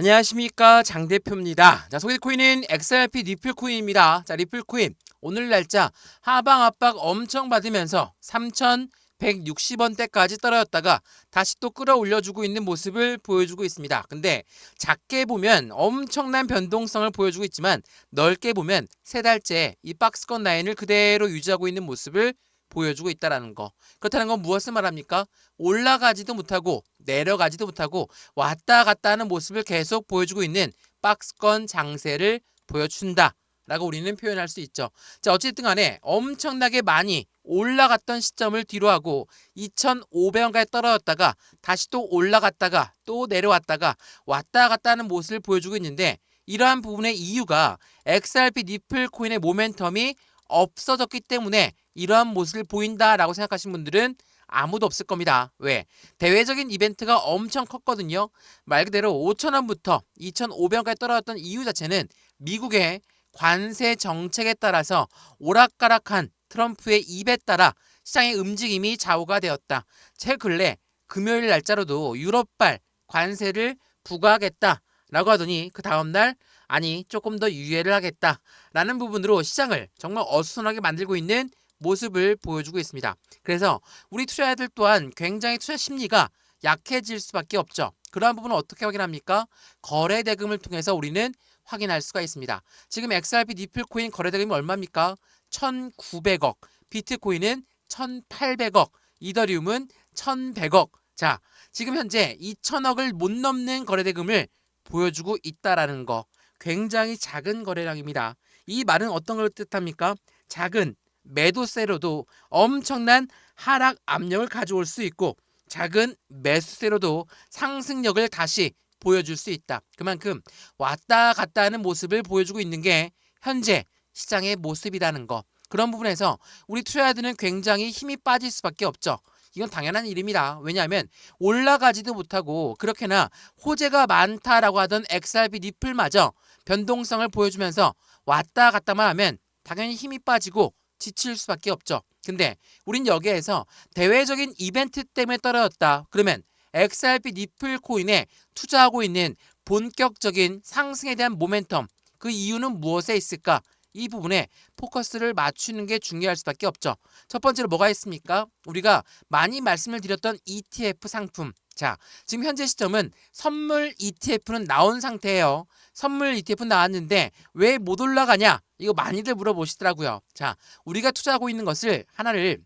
안녕하십니까, 장 대표입니다. 자, 소개 코인은 XRP 리플 코인입니다. 자, 리플 코인 오늘 날짜 하방 압박 엄청 받으면서 3,160원대까지 떨어졌다가 다시 또 끌어올려주고 있는 모습을 보여주고 있습니다. 근데 작게 보면 엄청난 변동성을 보여주고 있지만 넓게 보면 세 달째 이 박스권 라인을 그대로 유지하고 있는 모습을 보여주고 있다는 거. 그렇다는 건 무엇을 말합니까? 올라가지도 못하고 내려가지도 못하고 왔다 갔다 하는 모습을 계속 보여주고 있는 박스권 장세를 보여준다 라고 우리는 표현할 수 있죠. 자, 어쨌든 간에 엄청나게 많이 올라갔던 시점을 뒤로하고 2,500원까지 떨어졌다가 다시 또 올라갔다가 또 내려왔다가 왔다 갔다 하는 모습을 보여주고 있는데, 이러한 부분의 이유가 XRP 리플 코인의 모멘텀이 없어졌기 때문에 이러한 모습을 보인다라고 생각하시는 분들은 아무도 없을 겁니다. 왜? 대외적인 이벤트가 엄청 컸거든요. 말 그대로 5,000원부터 2,500원까지 떨어졌던 이유 자체는 미국의 관세 정책에 따라서 오락가락한 트럼프의 입에 따라 시장의 움직임이 좌우가 되었다. 최근래 금요일 날짜로도 유럽발 관세를 부과하겠다라고 하더니 그 다음날 아니 조금 더 유예를 하겠다라는 부분으로 시장을 정말 어수선하게 만들고 있는 모습을 보여주고 있습니다. 그래서 우리 투자자들 또한 굉장히 투자 심리가 약해질 수밖에 없죠. 그러한 부분은 어떻게 확인합니까? 거래 대금을 통해서 우리는 확인할 수가 있습니다. 지금 XRP 리플 코인 거래 대금이 얼마입니까? 1,900억, 비트코인은 1,800억, 이더리움은 1,100억. 자, 지금 현재 2,000억을 못 넘는 거래 대금을 보여주고 있다라는 거. 굉장히 작은 거래량입니다. 이 말은 어떤 걸 뜻합니까? 작은 매도세로도 엄청난 하락 압력을 가져올 수 있고, 작은 매수세로도 상승력을 다시 보여줄 수 있다. 그만큼 왔다 갔다 하는 모습을 보여주고 있는 게 현재 시장의 모습이라는 거. 그런 부분에서 우리 투자자들은 굉장히 힘이 빠질 수밖에 없죠. 이건 당연한 일입니다. 왜냐하면 올라가지도 못하고 그렇게나 호재가 많다라고 하던 XRP 리플마저 변동성을 보여주면서 왔다 갔다만 하면 당연히 힘이 빠지고 지칠 수밖에 없죠. 근데 우린 여기에서 대외적인 이벤트 때문에 떨어졌다. 그러면 XRP 리플 코인에 투자하고 있는 본격적인 상승에 대한 모멘텀, 그 이유는 무엇에 있을까? 이 부분에 포커스를 맞추는 게 중요할 수밖에 없죠. 첫 번째로 뭐가 있습니까? 우리가 많이 말씀을 드렸던 ETF 상품. 자, 지금 현재 시점은 선물 ETF는 나온 상태예요. 선물 ETF는 나왔는데 왜 못 올라가냐? 이거 많이들 물어보시더라고요. 자, 우리가 투자하고 있는 것을 하나를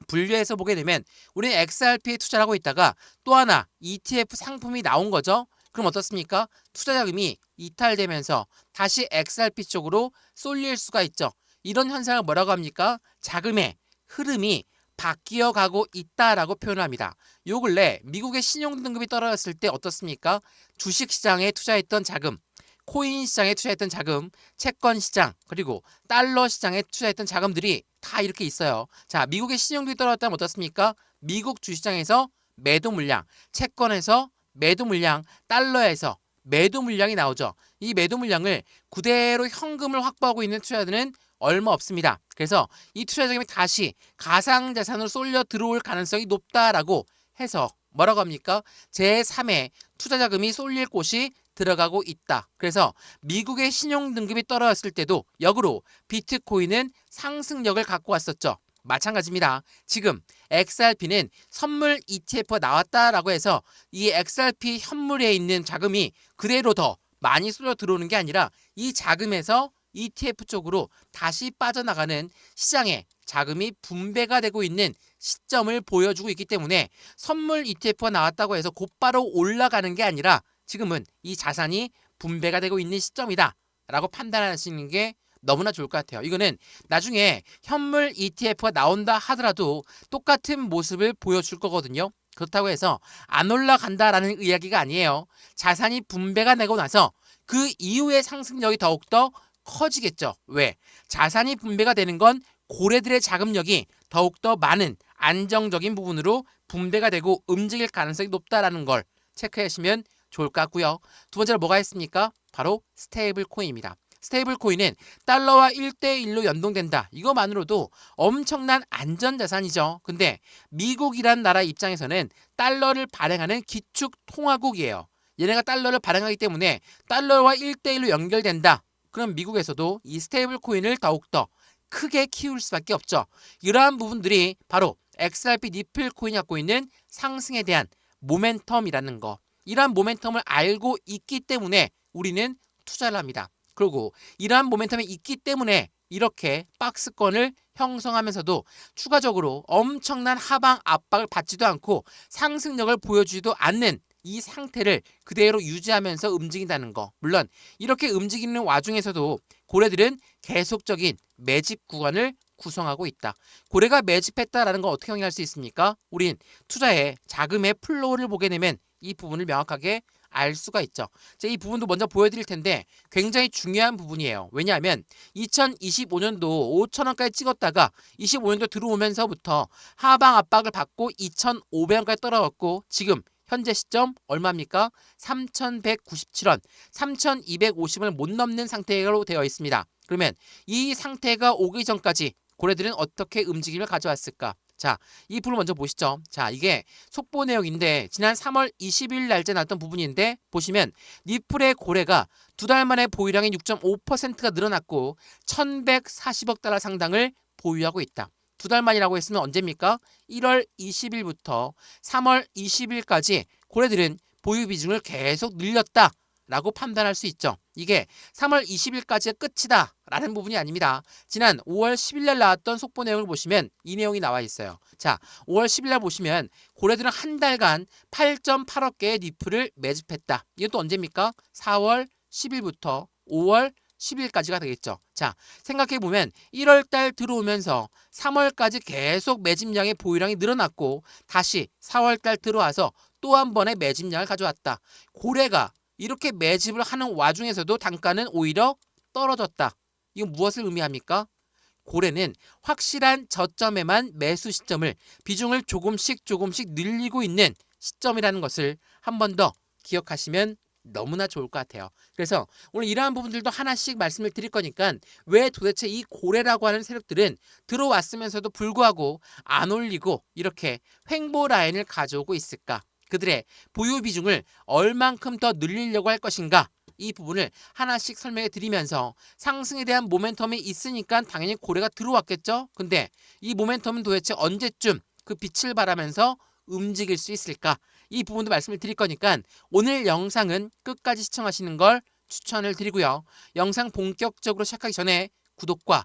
분류해서 보게 되면 우리는 XRP에 투자를 하고 있다가 또 하나 ETF 상품이 나온 거죠. 그럼 어떻습니까? 투자 자금이 이탈되면서 다시 XRP 쪽으로 쏠릴 수가 있죠. 이런 현상을 뭐라고 합니까? 자금의 흐름이 바뀌어 가고 있다라고 표현합니다. 요 근래 미국의 신용 등급이 떨어졌을 때 어떻습니까? 주식 시장에 투자했던 자금, 코인 시장에 투자했던 자금, 채권 시장, 그리고 달러 시장에 투자했던 자금들이 다 이렇게 있어요. 자, 미국의 신용등급이 떨어졌다면 어떻습니까? 미국 주시장에서 매도 물량, 채권에서 매도 물량, 달러에서 매도 물량이 나오죠. 이 매도 물량을 그대로 현금을 확보하고 있는 투자자들은 얼마 없습니다. 그래서 이 투자 자금이 다시 가상자산으로 쏠려 들어올 가능성이 높다라고 해서 뭐라고 합니까? 제3의 투자 자금이 쏠릴 곳이 들어가고 있다. 그래서 미국의 신용 등급이 떨어졌을 때도 역으로 비트코인은 상승력을 갖고 왔었죠. 마찬가지입니다. 지금 XRP는 선물 ETF가 나왔다라고 해서 이 XRP 현물에 있는 자금이 그대로 더 많이 쏠려 들어오는 게 아니라 이 자금에서 ETF 쪽으로 다시 빠져나가는 시장에 자금이 분배가 되고 있는 시점을 보여주고 있기 때문에 선물 ETF가 나왔다고 해서 곧바로 올라가는 게 아니라 지금은 이 자산이 분배가 되고 있는 시점이다 라고 판단하시는 게 너무나 좋을 것 같아요. 이거는 나중에 현물 ETF가 나온다 하더라도 똑같은 모습을 보여줄 거거든요. 그렇다고 해서 안 올라간다라는 이야기가 아니에요. 자산이 분배가 되고 나서 그 이후의 상승력이 더욱더 커지겠죠. 왜? 자산이 분배가 되는 건 고래들의 자금력이 더욱더 많은 안정적인 부분으로 분배가 되고 움직일 가능성이 높다라는 걸 체크하시면 좋을 것 같고요. 두 번째로 뭐가 있습니까? 바로 스테이블 코인입니다. 스테이블 코인은 달러와 1대1로 연동된다. 이거만으로도 엄청난 안전자산이죠. 근데 미국이란 나라 입장에서는 달러를 발행하는 기축 통화국이에요. 얘네가 달러를 발행하기 때문에 달러와 1대1로 연결된다. 그럼 미국에서도 이 스테이블 코인을 더욱더 크게 키울 수밖에 없죠. 이러한 부분들이 바로 XRP 니플 코인이 갖고 있는 상승에 대한 모멘텀이라는 거. 이러한 모멘텀을 알고 있기 때문에 우리는 투자를 합니다. 그리고 이러한 모멘텀이 있기 때문에 이렇게 박스권을 형성하면서도 추가적으로 엄청난 하방 압박을 받지도 않고 상승력을 보여주지도 않는 이 상태를 그대로 유지하면서 움직인다는 거. 물론 이렇게 움직이는 와중에서도 고래들은 계속적인 매집 구간을 구성하고 있다. 고래가 매집했다라는 걸 어떻게 확인할 수 있습니까? 우린 투자의 자금의 플로우를 보게 되면 이 부분을 명확하게 알 수가 있죠. 자, 이 부분도 먼저 보여드릴 텐데 굉장히 중요한 부분이에요. 왜냐하면 2025년도 5,000원까지 찍었다가 25년도 들어오면서부터 하방 압박을 받고 2,500원까지 떨어졌고 지금 현재 시점 얼마입니까? 3,197원, 3,250원을 못 넘는 상태로 되어 있습니다. 그러면 이 상태가 오기 전까지 고래들은 어떻게 움직임을 가져왔을까? 자, 이 부분을 먼저 보시죠. 자, 이게 속보 내용인데 지난 3월 20일 날짜 나왔던 부분인데 보시면 니플의 고래가 두 달 만에 보유량이 6.5%가 늘어났고 1,140억 달러 상당을 보유하고 있다. 두 달 만이라고 했으면 언제입니까? 1월 20일부터 3월 20일까지 고래들은 보유 비중을 계속 늘렸다. 라고 판단할 수 있죠. 이게 3월 20일까지의 끝이다 라는 부분이 아닙니다. 지난 5월 10일 날 나왔던 속보 내용을 보시면 이 내용이 나와 있어요. 자, 5월 10일 날 보시면 고래들은 한 달간 8.8억 개의 니플을 매집했다. 이것도 언제입니까? 4월 10일부터 5월 10일까지가 되겠죠. 자, 생각해보면 1월 달 들어오면서 3월까지 계속 매집량의 보유량이 늘어났고 다시 4월 달 들어와서 또 한 번의 매집량을 가져왔다. 고래가 이렇게 매집을 하는 와중에서도 단가는 오히려 떨어졌다. 이건 무엇을 의미합니까? 고래는 확실한 저점에만 매수 시점을 비중을 조금씩 늘리고 있는 시점이라는 것을 한 번 더 기억하시면 너무나 좋을 것 같아요. 그래서 오늘 이러한 부분들도 하나씩 말씀을 드릴 거니까 왜 도대체 이 고래라고 하는 세력들은 들어왔으면서도 불구하고 안 올리고 이렇게 횡보 라인을 가져오고 있을까? 그들의 보유 비중을 얼만큼 더 늘리려고 할 것인가? 이 부분을 하나씩 설명해 드리면서 상승에 대한 모멘텀이 있으니까 당연히 고래가 들어왔겠죠? 근데 이 모멘텀은 도대체 언제쯤 그 빛을 발하면서 움직일 수 있을까? 이 부분도 말씀을 드릴 거니까 오늘 영상은 끝까지 시청하시는 걸 추천을 드리고요. 영상 본격적으로 시작하기 전에 구독과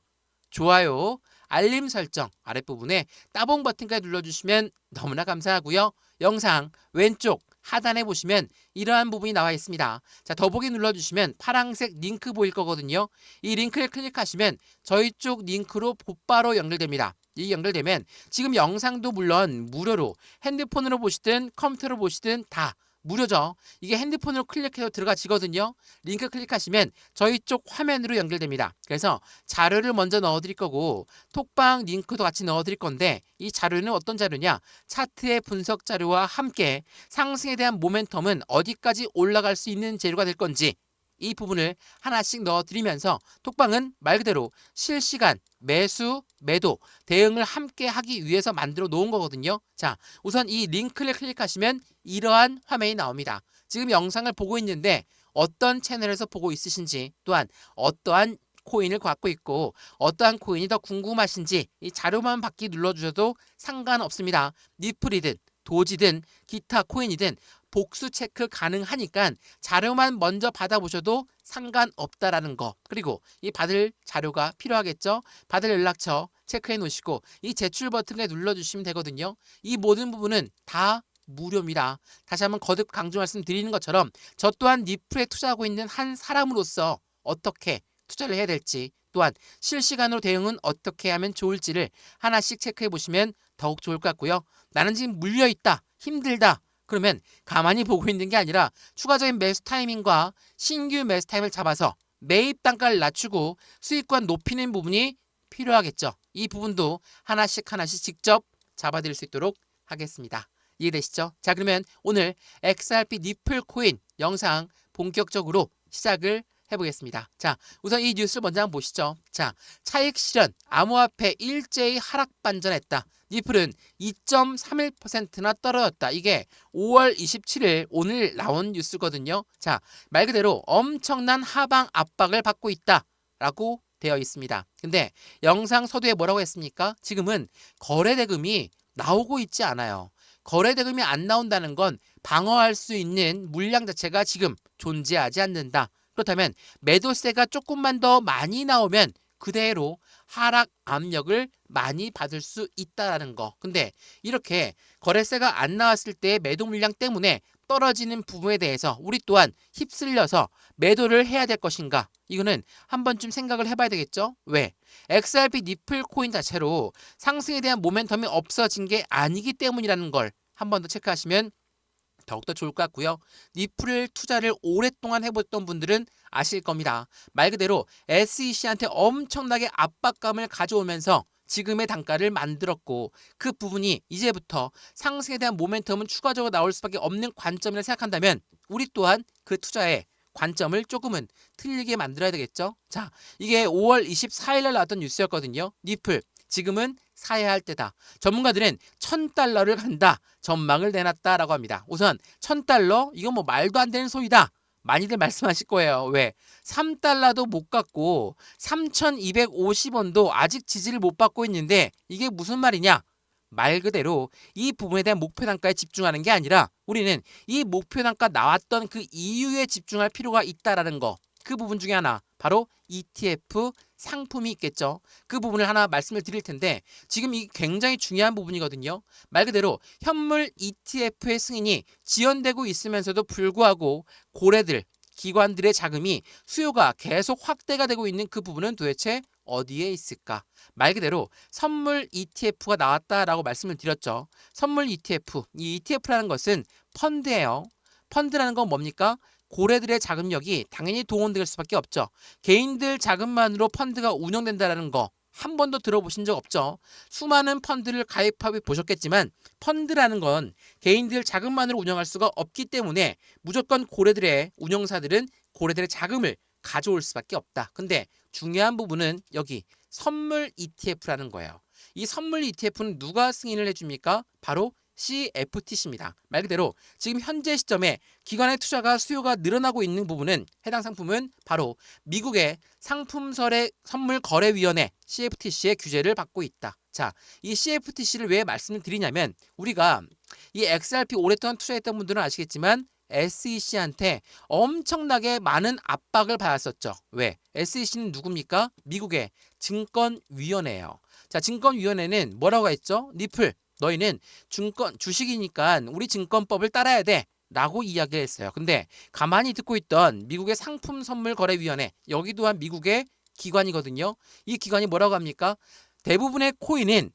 좋아요, 알림 설정 아랫부분에 따봉 버튼까지 눌러주시면 너무나 감사하고요. 영상 왼쪽 하단에 보시면 이러한 부분이 나와 있습니다. 자, 더보기 눌러주시면 파란색 링크 보일 거거든요. 이 링크를 클릭하시면 저희 쪽 링크로 곧바로 연결됩니다. 이 연결되면 지금 영상도 물론 무료로 핸드폰으로 보시든 컴퓨터로 보시든 다 무료죠. 이게 핸드폰으로 클릭해서 들어가지거든요. 링크 클릭하시면 저희 쪽 화면으로 연결됩니다. 그래서 자료를 먼저 넣어드릴 거고 톡방 링크도 같이 넣어드릴 건데 이 자료는 어떤 자료냐? 차트의 분석 자료와 함께 상승에 대한 모멘텀은 어디까지 올라갈 수 있는 재료가 될 건지 이 부분을 하나씩 넣어드리면서 톡방은 말 그대로 실시간 매수, 매도, 대응을 함께 하기 위해서 만들어 놓은 거거든요. 자, 우선 이 링크를 클릭하시면 이러한 화면이 나옵니다. 지금 영상을 보고 있는데 어떤 채널에서 보고 있으신지 또한 어떠한 코인을 갖고 있고 어떠한 코인이 더 궁금하신지 이 자료만 받기 눌러주셔도 상관없습니다. 니플이든 도지든 기타 코인이든 복수 체크 가능하니까 자료만 먼저 받아보셔도 상관없다라는 거. 그리고 이 받을 자료가 필요하겠죠. 받을 연락처 체크해 놓으시고 이 제출 버튼에 눌러주시면 되거든요. 이 모든 부분은 다 무료입니다. 다시 한번 거듭 강조 말씀드리는 것처럼 저 또한 니플에 투자하고 있는 한 사람으로서 어떻게 투자를 해야 될지 또한 실시간으로 대응은 어떻게 하면 좋을지를 하나씩 체크해 보시면 더욱 좋을 것 같고요. 나는 지금 물려있다, 힘들다. 그러면 가만히 보고 있는 게 아니라 추가적인 매수 타이밍과 신규 매수 타임을 잡아서 매입 단가를 낮추고 수익권 높이는 부분이 필요하겠죠. 이 부분도 하나씩 직접 잡아드릴 수 있도록 하겠습니다. 이해되시죠? 자, 그러면 오늘 XRP 니플 코인 영상 본격적으로 시작을 해보겠습니다. 자, 우선 이 뉴스를 먼저 한번 보시죠. 자, 차익 실현, 암호화폐 일제히 하락 반전했다. 니플은 2.31%나 떨어졌다. 이게 5월 27일 오늘 나온 뉴스거든요. 자, 말 그대로 엄청난 하방 압박을 받고 있다라고 되어 있습니다. 근데 영상 서두에 뭐라고 했습니까? 지금은 거래대금이 나오고 있지 않아요. 거래대금이 안 나온다는 건 방어할 수 있는 물량 자체가 지금 존재하지 않는다. 그렇다면 매도세가 조금만 더 많이 나오면 그대로 하락 압력을 많이 받을 수 있다는 거. 근데 이렇게 거래세가 안 나왔을 때 매도 물량 때문에 떨어지는 부분에 대해서 우리 또한 휩쓸려서 매도를 해야 될 것인가? 이거는 한 번쯤 생각을 해봐야 되겠죠? 왜? XRP 니플 코인 자체로 상승에 대한 모멘텀이 없어진 게 아니기 때문이라는 걸 한 번 더 체크하시면 더욱더 좋을 것 같고요. 니플을 투자를 오랫동안 해봤던 분들은 아실 겁니다. 말 그대로 SEC한테 엄청나게 압박감을 가져오면서 지금의 단가를 만들었고 그 부분이 이제부터 상승에 대한 모멘텀은 추가적으로 나올 수밖에 없는 관점이라 생각한다면 우리 또한 그 투자에 관점을 조금은 틀리게 만들어야 되겠죠. 자, 이게 5월 24일 날 나왔던 뉴스였거든요. 니플 지금은 사야 할 때다. 전문가들은 $1,000를 간다. 전망을 내놨다라고 합니다. 우선 $1,000 이건 뭐 말도 안 되는 소리다. 많이들 말씀하실 거예요. 왜? $3도 못 갖고 3,250원도 아직 지지를 못 받고 있는데 이게 무슨 말이냐? 말 그대로 이 부분에 대한 목표 단가에 집중하는 게 아니라 우리는 이 목표 단가 나왔던 그 이유에 집중할 필요가 있다라는 거. 그 부분 중에 하나 바로 ETF 상품이 있겠죠. 그 부분을 하나 말씀을 드릴 텐데 지금 이 굉장히 중요한 부분이거든요. 말 그대로 현물 ETF의 승인이 지연되고 있으면서도 불구하고 고래들, 기관들의 자금이 수요가 계속 확대가 되고 있는 그 부분은 도대체 어디에 있을까? 말 그대로 선물 ETF가 나왔다라고 말씀을 드렸죠. 선물 ETF, 이 ETF라는 것은 펀드예요. 펀드라는 건 뭡니까? 고래들의 자금력이 당연히 동원될 수밖에 없죠. 개인들 자금만으로 펀드가 운영된다는 거 한 번도 들어보신 적 없죠. 수많은 펀드를 가입해 보셨겠지만 펀드라는 건 개인들 자금만으로 운영할 수가 없기 때문에 무조건 고래들의 운영사들은 고래들의 자금을 가져올 수밖에 없다. 근데 중요한 부분은 여기 선물 ETF라는 거예요. 이 선물 ETF는 누가 승인을 해줍니까? 바로 CFTC입니다. 말 그대로 지금 현재 시점에 기관의 투자가 수요가 늘어나고 있는 부분은 해당 상품은 바로 미국의 상품설의 선물거래위원회 CFTC의 규제를 받고 있다. 자, 이 CFTC를 왜 말씀을 드리냐면 우리가 이 XRP 오랫동안 투자했던 분들은 아시겠지만 SEC한테 엄청나게 많은 압박을 받았었죠. 왜? SEC는 누굽니까? 미국의 증권위원회예요. 자, 증권위원회는 뭐라고 했죠? 니플 너희는 주식이니까 우리 증권법을 따라야 돼 라고 이야기를 했어요. 근데 가만히 듣고 있던 미국의 상품선물거래위원회 여기 또한 미국의 기관이거든요. 이 기관이 뭐라고 합니까? 대부분의 코인은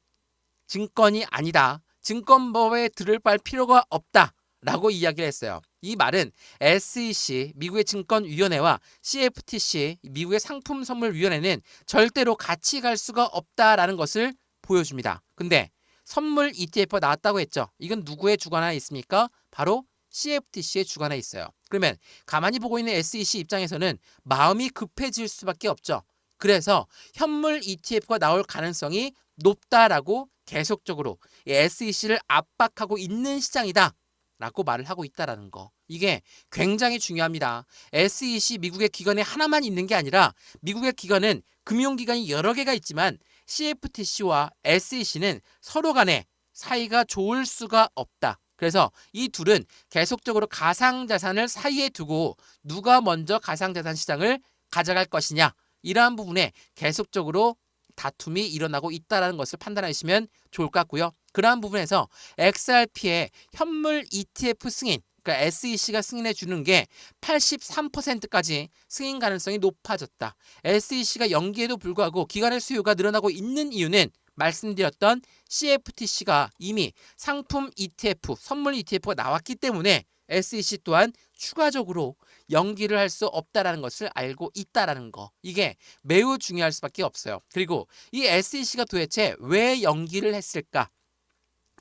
증권이 아니다. 증권법에 들을 바할 필요가 없다 라고 이야기를 했어요. 이 말은 SEC 미국의 증권위원회와 CFTC 미국의 상품선물위원회는 절대로 같이 갈 수가 없다라는 것을 보여줍니다. 근데 선물 ETF가 나왔다고 했죠. 이건 누구의 주관하에 있습니까? 바로 CFTC의 주관하에 있어요. 그러면 가만히 보고 있는 SEC 입장에서는 마음이 급해질 수밖에 없죠. 그래서 현물 ETF가 나올 가능성이 높다라고 계속적으로 SEC를 압박하고 있는 시장이다 라고 말을 하고 있다라는 거. 이게 굉장히 중요합니다. SEC 미국의 기관에 하나만 있는 게 아니라 미국의 기관은 금융기관이 여러 개가 있지만 CFTC와 SEC는 서로 간에 사이가 좋을 수가 없다. 그래서 이 둘은 계속적으로 가상자산을 사이에 두고 누가 먼저 가상자산 시장을 가져갈 것이냐 이러한 부분에 계속적으로 다툼이 일어나고 있다는 것을 판단하시면 좋을 것 같고요. 그러한 부분에서 XRP의 현물 ETF 승인 그러니까 SEC가 승인해 주는 게 83%까지 승인 가능성이 높아졌다. SEC가 연기에도 불구하고 기관의 수요가 늘어나고 있는 이유는 말씀드렸던 CFTC가 이미 상품 ETF, 선물 ETF가 나왔기 때문에 SEC 또한 추가적으로 연기를 할 수 없다라는 것을 알고 있다라는 거. 이게 매우 중요할 수밖에 없어요. 그리고 이 SEC가 도대체 왜 연기를 했을까?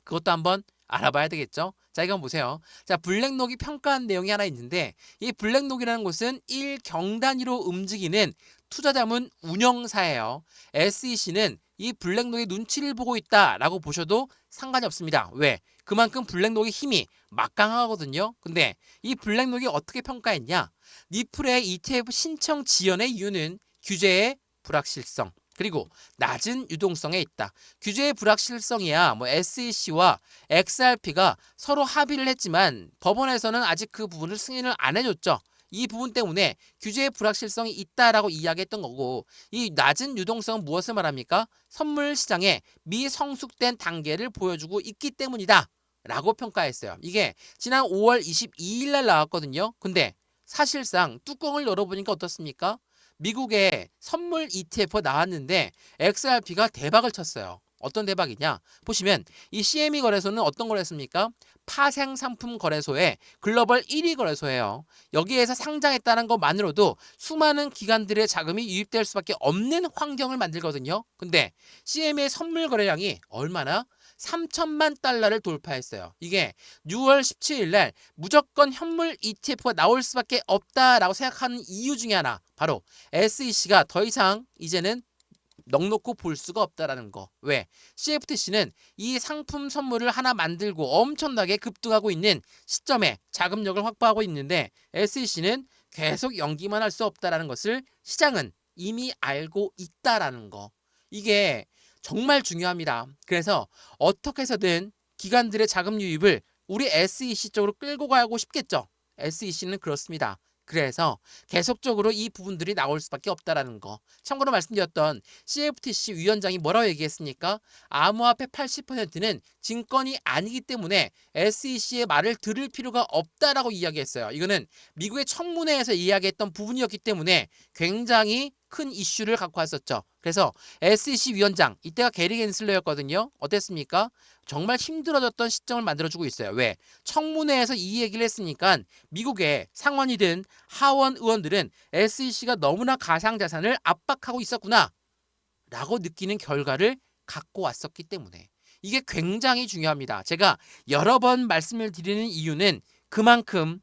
그것도 한번 알아봐야 되겠죠? 자, 이건 보세요. 자, 블랙록이 평가한 내용이 하나 있는데 이 블랙록이라는 곳은 1경 단위로 움직이는 투자자문 운영사예요. SEC는 이 블랙록의 눈치를 보고 있다라고 보셔도 상관이 없습니다. 왜? 그만큼 블랙록의 힘이 막강하거든요. 근데 이 블랙록이 어떻게 평가했냐? 니플의 ETF 신청 지연의 이유는 규제의 불확실성 그리고 낮은 유동성에 있다. 규제의 불확실성이야 뭐 SEC와 XRP가 서로 합의를 했지만 법원에서는 아직 그 부분을 승인을 안 해줬죠. 이 부분 때문에 규제의 불확실성이 있다라고 이야기했던 거고 이 낮은 유동성은 무엇을 말합니까? 선물 시장에 미성숙된 단계를 보여주고 있기 때문이다 라고 평가했어요. 이게 지난 5월 22일 날 나왔거든요. 근데 사실상 뚜껑을 열어보니까 어떻습니까? 미국의 선물 ETF가 나왔는데 XRP가 대박을 쳤어요. 어떤 대박이냐? 보시면 이 CME 거래소는 어떤 거래소입니까? 파생상품 거래소의 글로벌 1위 거래소예요. 여기에서 상장했다는 것만으로도 수많은 기관들의 자금이 유입될 수밖에 없는 환경을 만들거든요. 근데 CME의 선물 거래량이 얼마나? 3천만 달러를 돌파했어요. 이게 6월 17일 날 무조건 현물 ETF가 나올 수밖에 없다라고 생각하는 이유 중에 하나 바로 SEC가 더 이상 이제는 넉넉고 볼 수가 없다라는 거. 왜? CFTC는 이 상품 선물을 하나 만들고 엄청나게 급등하고 있는 시점에 자금력을 확보하고 있는데 SEC는 계속 연기만 할 수 없다라는 것을 시장은 이미 알고 있다라는 거. 이게 정말 중요합니다. 그래서 어떻게 해서든 기관들의 자금 유입을 우리 SEC 쪽으로 끌고 가고 싶겠죠. SEC는 그렇습니다. 그래서 계속적으로 이 부분들이 나올 수밖에 없다라는 거. 참고로 말씀드렸던 CFTC 위원장이 뭐라고 얘기했습니까? 암호화폐 80%는 증권이 아니기 때문에 SEC의 말을 들을 필요가 없다라고 이야기했어요. 이거는 미국의 청문회에서 이야기했던 부분이었기 때문에 굉장히 큰 이슈를 갖고 왔었죠. 그래서 SEC 위원장, 이때가 게리 겐슬러였거든요. 어땠습니까? 정말 힘들어졌던 시점을 만들어주고 있어요. 왜? 청문회에서 이 얘기를 했으니까 미국의 상원이든 하원 의원들은 SEC가 너무나 가상자산을 압박하고 있었구나 라고 느끼는 결과를 갖고 왔었기 때문에 이게 굉장히 중요합니다. 제가 여러 번 말씀을 드리는 이유는 그만큼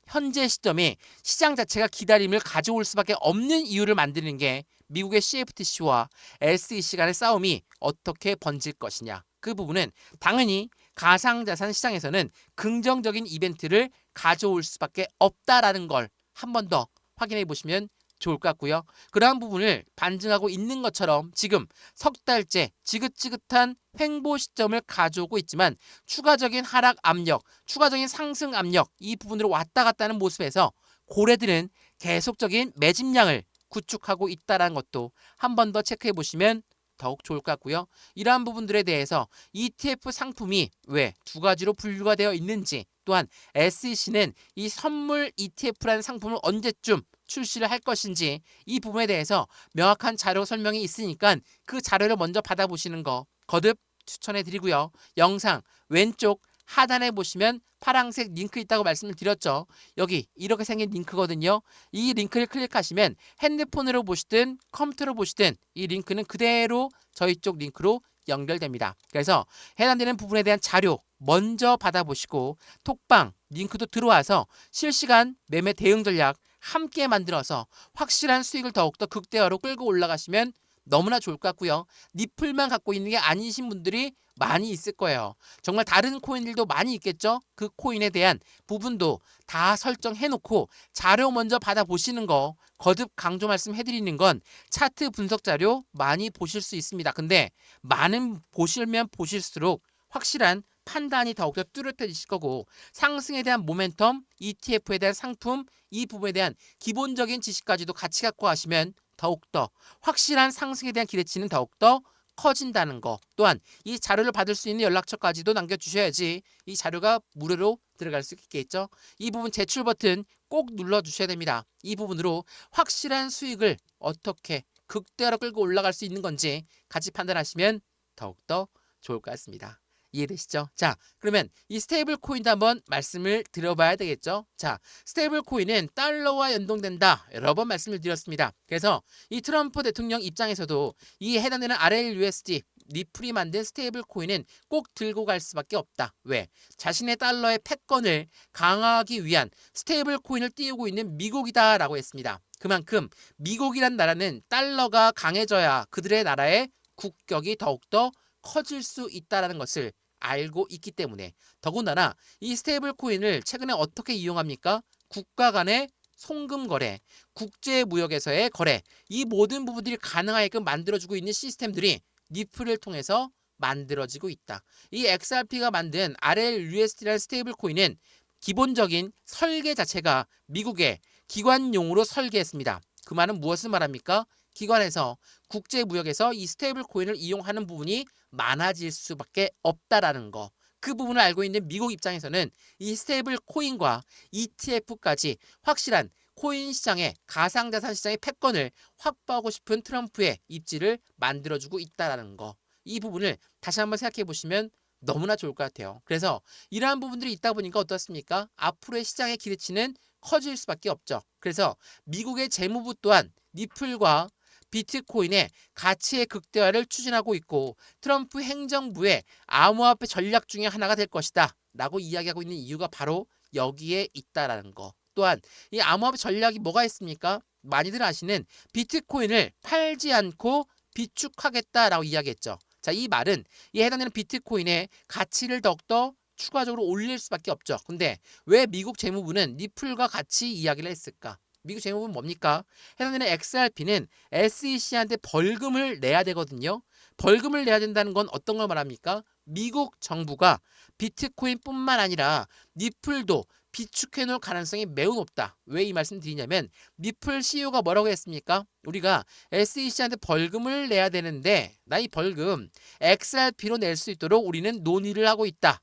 현재 시점에 시장 자체가 기다림을 가져올 수밖에 없는 이유를 만드는 게 미국의 CFTC와 SEC 간의 싸움이 어떻게 번질 것이냐. 그 부분은 당연히 가상자산 시장에서는 긍정적인 이벤트를 가져올 수밖에 없다라는 걸 한 번 더 확인해 보시면 좋을 것 같고요. 그러한 부분을 반증하고 있는 것처럼 지금 석 달째 지긋지긋한 횡보 시점을 가져오고 있지만 추가적인 하락 압력, 추가적인 상승 압력 이 부분으로 왔다 갔다 하는 모습에서 고래들은 계속적인 매집량을 구축하고 있다는 것도 한 번 더 체크해 보시면 더욱 좋을 것 같고요. 이러한 부분들에 대해서 ETF 상품이 왜 두 가지로 분류가 되어 있는지 또한 SEC는 이 선물 ETF라는 상품을 언제쯤 출시를 할 것인지 이 부분에 대해서 명확한 자료 설명이 있으니까 그 자료를 먼저 받아보시는 거 거듭 추천해 드리고요. 영상 왼쪽 하단에 보시면 파란색 링크 있다고 말씀을 드렸죠. 여기 이렇게 생긴 링크거든요. 이 링크를 클릭하시면 핸드폰으로 보시든 컴퓨터로 보시든 이 링크는 그대로 저희 쪽 링크로 연결됩니다. 그래서 해당되는 부분에 대한 자료 먼저 받아보시고 톡방 링크도 들어와서 실시간 매매 대응 전략 함께 만들어서 확실한 수익을 더욱더 극대화로 끌고 올라가시면 너무나 좋을 것 같고요. 니플만 갖고 있는 게 아니신 분들이 많이 있을 거예요. 정말 다른 코인들도 많이 있겠죠? 그 코인에 대한 부분도 다 설정해놓고 자료 먼저 받아보시는 거 거듭 강조 말씀해드리는 건 차트 분석 자료 많이 보실 수 있습니다. 근데 많은 보시면 보실수록 확실한 판단이 더욱더 뚜렷해지실 거고 상승에 대한 모멘텀, ETF에 대한 상품, 이 부분에 대한 기본적인 지식까지도 같이 갖고 가시면 더욱더 확실한 상승에 대한 기대치는 더욱더 커진다는 거. 또한 이 자료를 받을 수 있는 연락처까지도 남겨주셔야지 이 자료가 무료로 들어갈 수 있겠죠. 이 부분 제출 버튼 꼭 눌러주셔야 됩니다. 이 부분으로 확실한 수익을 어떻게 극대화로 끌고 올라갈 수 있는 건지 같이 판단하시면 더욱더 좋을 것 같습니다. 이해되시죠? 자, 그러면 이 스테이블 코인도 한번 말씀을 드려봐야 되겠죠? 자, 스테이블 코인은 달러와 연동된다. 여러 번 말씀을 드렸습니다. 그래서 이 트럼프 대통령 입장에서도 이 해당되는 RLUSD 리플이 만든 스테이블 코인은 꼭 들고 갈 수밖에 없다. 왜? 자신의 달러의 패권을 강화하기 위한 스테이블 코인을 띄우고 있는 미국이다라고 했습니다. 그만큼 미국이란 나라는 달러가 강해져야 그들의 나라의 국격이 더욱더 커질 수 있다는 것을 알고 있기 때문에 더군다나 이 스테이블 코인을 최근에 어떻게 이용합니까? 국가 간의 송금 거래, 국제 무역에서의 거래, 이 모든 부분들이 가능하게끔 만들어주고 있는 시스템들이 니플을 통해서 만들어지고 있다. 이 XRP가 만든 RLUSD라는 스테이블 코인은 기본적인 설계 자체가 미국의 기관용으로 설계했습니다. 그 말은 무엇을 말합니까? 기관에서 국제 무역에서 이 스테이블 코인을 이용하는 부분이 많아질 수밖에 없다라는 거. 그 부분을 알고 있는 미국 입장에서는 이 스테이블 코인과 ETF까지 확실한 코인 시장의 가상자산 시장의 패권을 확보하고 싶은 트럼프의 입지를 만들어주고 있다는 거. 이 부분을 다시 한번 생각해 보시면 너무나 좋을 것 같아요. 그래서 이러한 부분들이 있다 보니까 어떻습니까? 앞으로의 시장의 기대치는 커질 수밖에 없죠. 그래서 미국의 재무부 또한 니플과 비트코인의 가치의 극대화를 추진하고 있고 트럼프 행정부의 암호화폐 전략 중에 하나가 될 것이다 라고 이야기하고 있는 이유가 바로 여기에 있다라는 거. 또한 이 암호화폐 전략이 뭐가 있습니까? 많이들 아시는 비트코인을 팔지 않고 비축하겠다라고 이야기했죠. 자, 이 말은 이 해당되는 비트코인의 가치를 더욱더 추가적으로 올릴 수밖에 없죠. 근데 왜 미국 재무부는 니플과 같이 이야기를 했을까? 미국 재무부는 뭡니까? 해당되는 XRP는 SEC한테 벌금을 내야 되거든요. 벌금을 내야 된다는 건 어떤 걸 말합니까? 미국 정부가 비트코인뿐만 아니라 니플도 비축해 놓을 가능성이 매우 높다. 왜 이 말씀 드리냐면 니플 CEO가 뭐라고 했습니까? 우리가 SEC한테 벌금을 내야 되는데 나 이 벌금 XRP로 낼 수 있도록 우리는 논의를 하고 있다.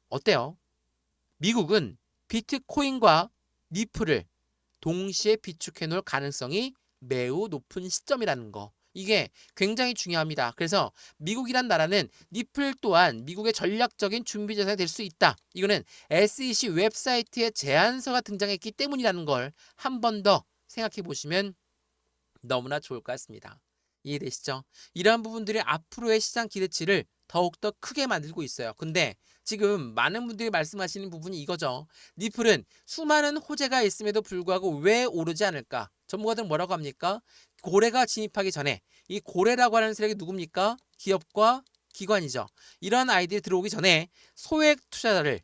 어때요? 미국은 비트코인과 니플을 동시에 비축해 놓을 가능성이 매우 높은 시점이라는 거. 이게 굉장히 중요합니다. 그래서 미국이란 나라는 니플 또한 미국의 전략적인 준비 자산이 될 수 있다. 이거는 SEC 웹사이트에 제안서가 등장했기 때문이라는 걸 한 번 더 생각해 보시면 너무나 좋을 것 같습니다. 이해되시죠? 이러한 부분들이 앞으로의 시장 기대치를 더욱더 크게 만들고 있어요. 근데 지금 많은 분들이 말씀하시는 부분이 이거죠. 니플은 수많은 호재가 있음에도 불구하고 왜 오르지 않을까? 전문가들은 뭐라고 합니까? 고래가 진입하기 전에 이 고래라고 하는 세력이 누굽니까? 기업과 기관이죠. 이런 아이들이 들어오기 전에 소액 투자자를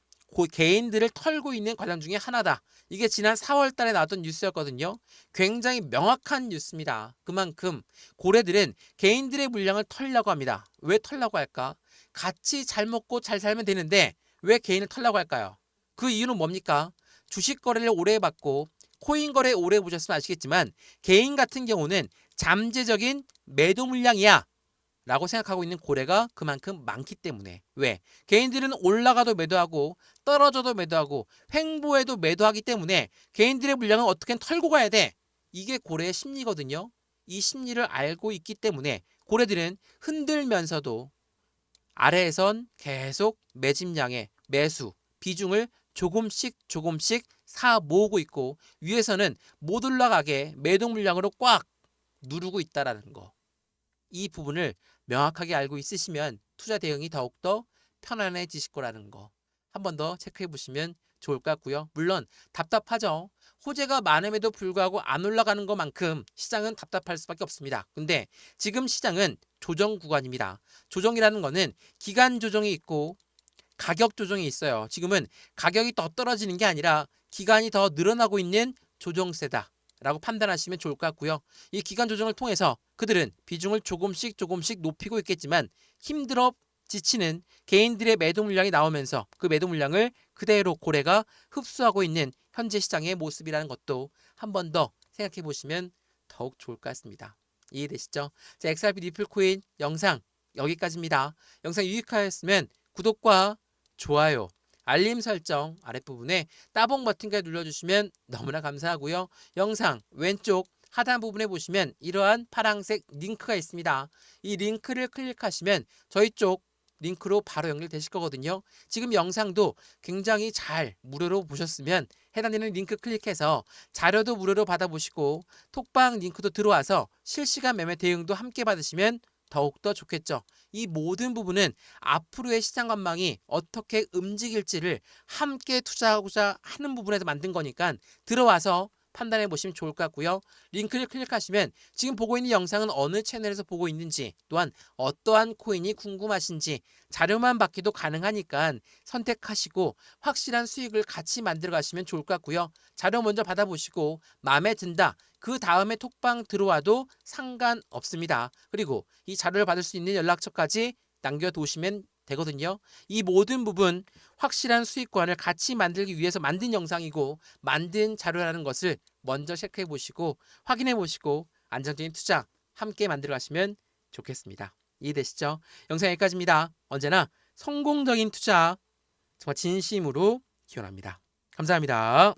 개인들을 털고 있는 과정 중에 하나다. 이게 지난 4월 달에 나왔던 뉴스였거든요. 굉장히 명확한 뉴스입니다. 그만큼 고래들은 개인들의 물량을 털려고 합니다. 왜 털려고 할까? 같이 잘 먹고 잘 살면 되는데 왜 개인을 털려고 할까요? 그 이유는 뭡니까? 주식 거래를 오래 해봤고 코인 거래 오래 해보셨으면 아시겠지만 개인 같은 경우는 잠재적인 매도 물량이야 라고 생각하고 있는 고래가 그만큼 많기 때문에. 왜? 개인들은 올라가도 매도하고 떨어져도 매도하고 횡보해도 매도하기 때문에 개인들의 물량은 어떻게든 털고 가야 돼. 이게 고래의 심리거든요. 이 심리를 알고 있기 때문에 고래들은 흔들면서도 아래에선 계속 매집량의 매수 비중을 조금씩 사 모으고 있고 위에서는 못 올라가게 매도 물량으로 꽉 누르고 있다라는 거. 이 부분을 명확하게 알고 있으시면 투자 대응이 더욱더 편안해지실 거라는 거. 한 번 더 체크해 보시면 좋을 것 같고요. 물론 답답하죠. 호재가 많음에도 불구하고 안 올라가는 것만큼 시장은 답답할 수밖에 없습니다. 근데 지금 시장은 조정 구간입니다. 조정이라는 거는 기간 조정이 있고 가격 조정이 있어요. 지금은 가격이 더 떨어지는 게 아니라 기간이 더 늘어나고 있는 조정세다 라고 판단하시면 좋을 것 같고요. 이 기간 조정을 통해서 그들은 비중을 조금씩 높이고 있겠지만 힘들어 지치는 개인들의 매도 물량이 나오면서 그 매도 물량을 그대로 고래가 흡수하고 있는 현재 시장의 모습이라는 것도 한 번 더 생각해 보시면 더욱 좋을 것 같습니다. 이해되시죠? 자, XRP 리플 코인 영상 여기까지입니다. 영상 유익하였으면 구독과 좋아요, 알림 설정 아랫부분에 따봉 버튼까지 눌러주시면 너무나 감사하고요. 영상 왼쪽 하단 부분에 보시면 이러한 파란색 링크가 있습니다. 이 링크를 클릭하시면 저희 쪽 링크로 바로 연결되실 거거든요. 지금 영상도 굉장히 잘 무료로 보셨으면 해당되는 링크 클릭해서 자료도 무료로 받아보시고 톡방 링크도 들어와서 실시간 매매 대응도 함께 받으시면 더욱더 좋겠죠. 이 모든 부분은 앞으로의 시장 전망이 어떻게 움직일지를 함께 투자하고자 하는 부분에서 만든 거니까 들어와서 판단해 보시면 좋을 것 같고요. 링크를 클릭하시면 지금 보고 있는 영상은 어느 채널에서 보고 있는지, 또한 어떠한 코인이 궁금하신지 자료만 받기도 가능하니까 선택하시고 확실한 수익을 같이 만들어 가시면 좋을 것 같고요. 자료 먼저 받아보시고 마음에 든다, 그 다음에 톡방 들어와도 상관없습니다. 그리고 이 자료를 받을 수 있는 연락처까지 남겨두시면 되거든요. 이 모든 부분 확실한 수익권을 같이 만들기 위해서 만든 영상이고 만든 자료라는 것을 먼저 체크해 보시고 확인해 보시고 안정적인 투자 함께 만들어 가시면 좋겠습니다. 이해되시죠? 영상 여기까지입니다. 언제나 성공적인 투자 정말 진심으로 기원합니다. 감사합니다.